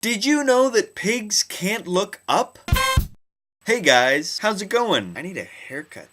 Did you know that pigs can't look up? Hey guys, how's it going? I need a haircut.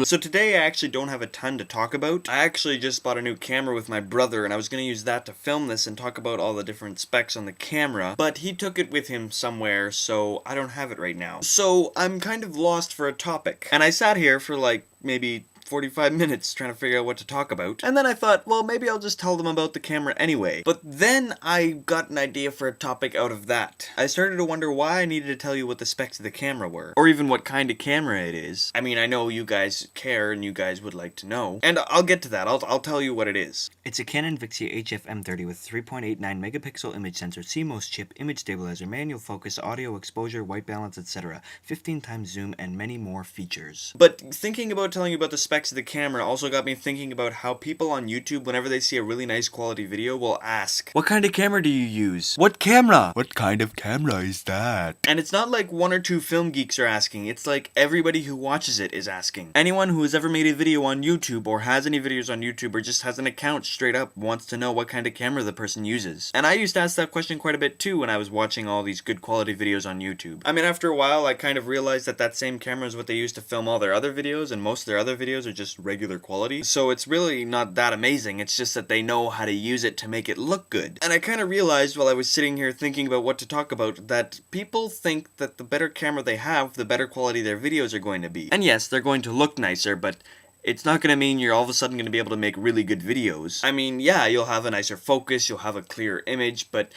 So today I actually don't have a ton to talk about. I actually just bought a new camera with my brother and I was gonna use that to film this and talk about all the different specs on the camera, but he took it with him somewhere, so I don't have it right now. So I'm kind of lost for a topic. And I sat here for like maybe 45 minutes trying to figure out what to talk about. And then I thought, well, maybe I'll just tell them about the camera anyway. But then I got an idea for a topic out of that. I started to wonder why I needed to tell you what the specs of the camera were. Or even what kind of camera it is. I mean, I know you guys care and you guys would like to know. And I'll get to that. I'll tell you what it is. It's a Canon Vixia HF-M30 with 3.89 megapixel image sensor, CMOS chip, image stabilizer, manual focus, audio exposure, white balance, etc., 15 times zoom, and many more features. But thinking about telling you about the specs of the camera also got me thinking about how people on YouTube, whenever they see a really nice quality video, will ask, "What kind of camera do you use? What camera? What kind of camera is that?" And it's not like one or two film geeks are asking, it's like everybody who watches it is asking. Anyone who has ever made a video on YouTube or has any videos on YouTube or just has an account straight up wants to know what kind of camera the person uses. And I used to ask that question quite a bit too when I was watching all these good quality videos on YouTube. I mean, after a while I kind of realized that that same camera is what they use to film all their other videos, and most of their other videos are just regular quality. So it's really not that amazing, it's just that they know how to use it to make it look good. And I kind of realized while I was sitting here thinking about what to talk about that people think that the better camera they have, the better quality their videos are going to be. And yes, they're going to look nicer, but it's not going to mean you're all of a sudden going to be able to make really good videos. I mean, yeah, you'll have a nicer focus, you'll have a clearer image, but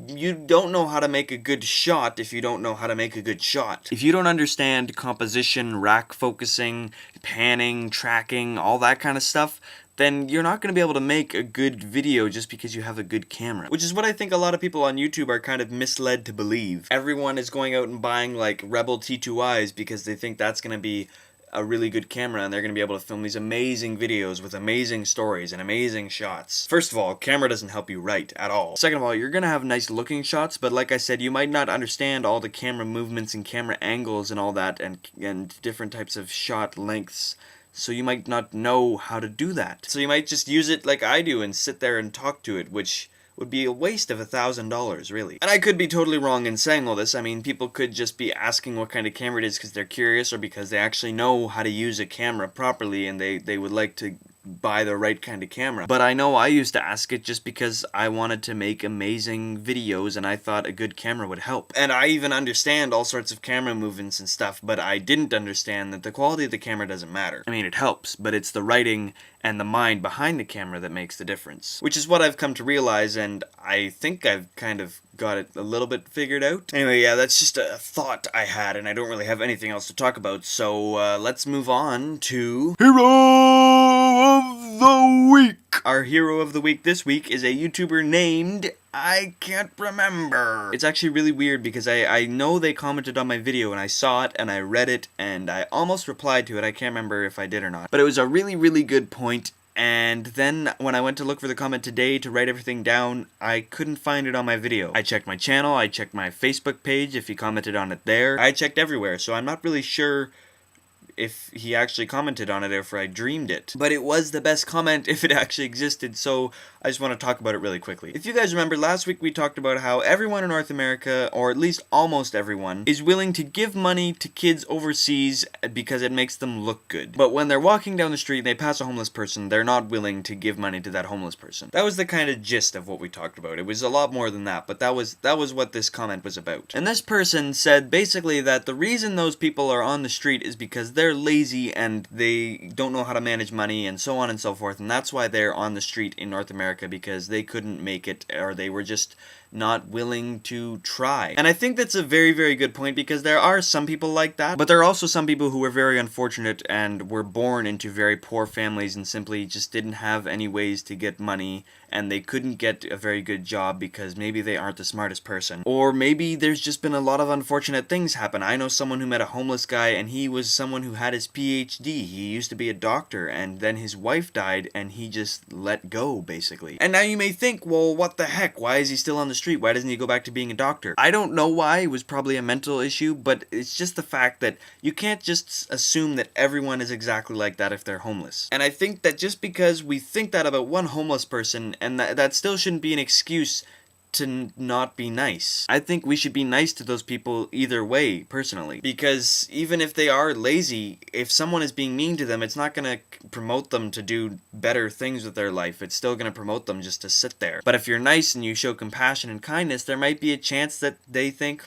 you don't know how to make a good shot if you don't know how to make a good shot. If you don't understand composition, rack focusing, panning, tracking, all that kind of stuff, then you're not going to be able to make a good video just because you have a good camera. Which is what I think a lot of people on YouTube are kind of misled to believe. Everyone is going out and buying like Rebel T2Is because they think that's going to be a really good camera and they're going to be able to film these amazing videos with amazing stories and amazing shots. First of all, camera doesn't help you write at all. Second of all, you're going to have nice looking shots, but like I said, you might not understand all the camera movements and camera angles and all that and different types of shot lengths. So you might not know how to do that. So you might just use it like I do and sit there and talk to it, which would be a waste of $1,000, really. And I could be totally wrong in saying all this. I mean, people could just be asking what kind of camera it is because they're curious or because they actually know how to use a camera properly and they would like to buy the right kind of camera. But I know I used to ask it just because I wanted to make amazing videos and I thought a good camera would help. And I even understand all sorts of camera movements and stuff, but I didn't understand that the quality of the camera doesn't matter. I mean, it helps, but it's the writing and the mind behind the camera that makes the difference. Which is what I've come to realize, and I think I've kind of got it a little bit figured out. Anyway, yeah, that's just a thought I had, and I don't really have anything else to talk about, so let's move on to Hero of the Week! Our hero of the week this week is a YouTuber named I can't remember. It's actually really weird because I know they commented on my video and I saw it and I read it and I almost replied to it. I can't remember if I did or not. But it was a really, really good point. And then when I went to look for the comment today to write everything down, I couldn't find it on my video. I checked my channel, I checked my Facebook page if he commented on it there. I checked everywhere, so I'm not really sure if he actually commented on it or if I dreamed it. But it was the best comment if it actually existed, so I just want to talk about it really quickly. If you guys remember, last week we talked about how everyone in North America, or at least almost everyone, is willing to give money to kids overseas because it makes them look good. But when they're walking down the street and they pass a homeless person, they're not willing to give money to that homeless person. That was the kind of gist of what we talked about. It was a lot more than that, but that was what this comment was about. And this person said basically that the reason those people are on the street is because they're lazy and they don't know how to manage money and so on and so forth, and that's why they're on the street in North America, because they couldn't make it or they were just not willing to try. And I think that's a very, very good point because there are some people like that, but there are also some people who were very unfortunate and were born into very poor families and simply just didn't have any ways to get money and they couldn't get a very good job because maybe they aren't the smartest person. Or maybe there's just been a lot of unfortunate things happen. I know someone who met a homeless guy and he was someone who had his PhD. He used to be a doctor, and then his wife died, and he just let go, basically. And now you may think, well, what the heck? Why is he still on the street? Why doesn't he go back to being a doctor? I don't know why. It was probably a mental issue, but it's just the fact that you can't just assume that everyone is exactly like that if they're homeless. And I think that just because we think that about one homeless person, and that still shouldn't be an excuse to not be nice. I think we should be nice to those people either way, personally. Because even if they are lazy, if someone is being mean to them, it's not gonna promote them to do better things with their life. It's still gonna promote them just to sit there. But if you're nice and you show compassion and kindness, there might be a chance that they think,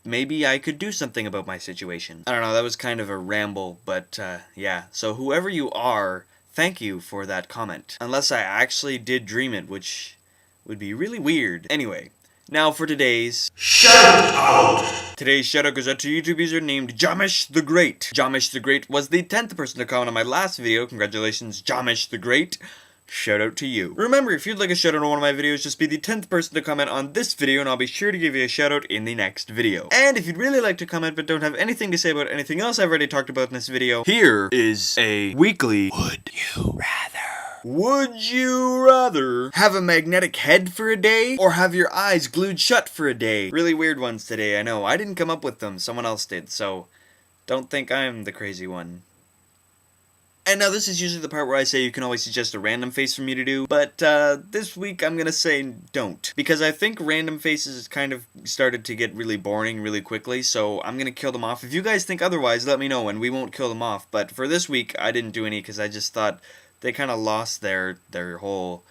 maybe I could do something about my situation. I don't know, that was kind of a ramble, but yeah. So whoever you are, thank you for that comment. Unless I actually did dream it, which would be really weird. Anyway, now for today's shout out. Today's shout out goes out to a YouTube user named Jamish the Great. Jamish the Great was the 10th person to comment on my last video. Congratulations, Jamish the Great. Shout out to you. Remember, if you'd like a shout out on one of my videos, just be the 10th person to comment on this video and I'll be sure to give you a shout out in the next video. And if you'd really like to comment but don't have anything to say about anything else I've already talked about in this video, here is a weekly Would You Rather. Would you rather have a magnetic head for a day or have your eyes glued shut for a day? Really weird ones today, I know. I didn't come up with them, someone else did, so don't think I'm the crazy one. And now this is usually the part where I say you can always suggest a random face for me to do, but this week I'm gonna say don't. Because I think random faces kind of started to get really boring really quickly, so I'm gonna kill them off. If you guys think otherwise, let me know and we won't kill them off. But for this week, I didn't do any because I just thought they kind of lost their whole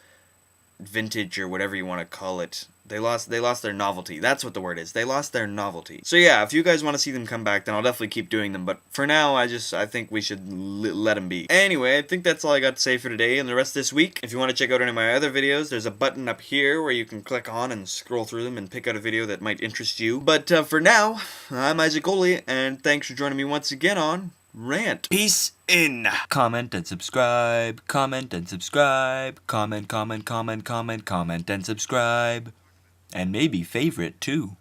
vintage or whatever you want to call it. They lost their novelty. That's what the word is. They lost their novelty. So yeah, if you guys want to see them come back, then I'll definitely keep doing them. But for now, I think we should let them be. Anyway, I think that's all I got to say for today and the rest of this week. If you want to check out any of my other videos, there's a button up here where you can click on and scroll through them and pick out a video that might interest you. But for now, I'm Isaac Oley, and thanks for joining me once again on Rant. Peace in. Comment and subscribe. Comment and subscribe. Comment and subscribe. And maybe favorite too.